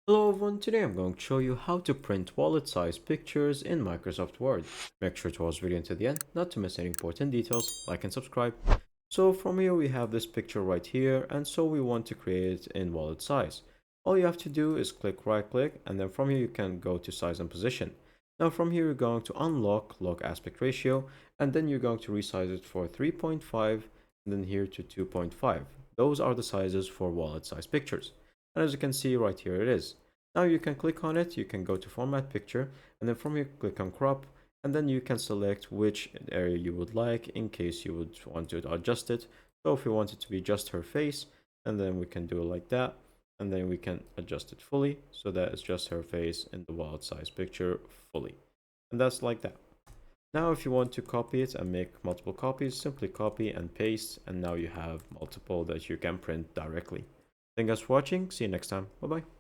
Hello everyone, today I'm going to show you how to print wallet-sized pictures in Microsoft Word. Make sure to watch the video until the end, not to miss any important details, like and subscribe. So from here we have this picture right here, and so we want to create it in wallet size. All you have to do is right click, and then from here you can go to size and position. Now from here you're going to unlock log aspect ratio, and then you're going to resize it for 3.5, and then here to 2.5. Those are the sizes for wallet-sized pictures. And as you can see right here it is. Now you can click on it, you can go to format picture, and then from here click on crop, and then you can select which area you would like in case you would want to adjust it. So if you want it to be just her face, and then we can do it like that, and then we can adjust it fully so that it's just her face in the wallet size picture fully. And that's like that. Now if you want to copy it and make multiple copies, simply copy and paste, and now you have multiple that you can print directly. Thank you guys for watching, see you next time, bye bye.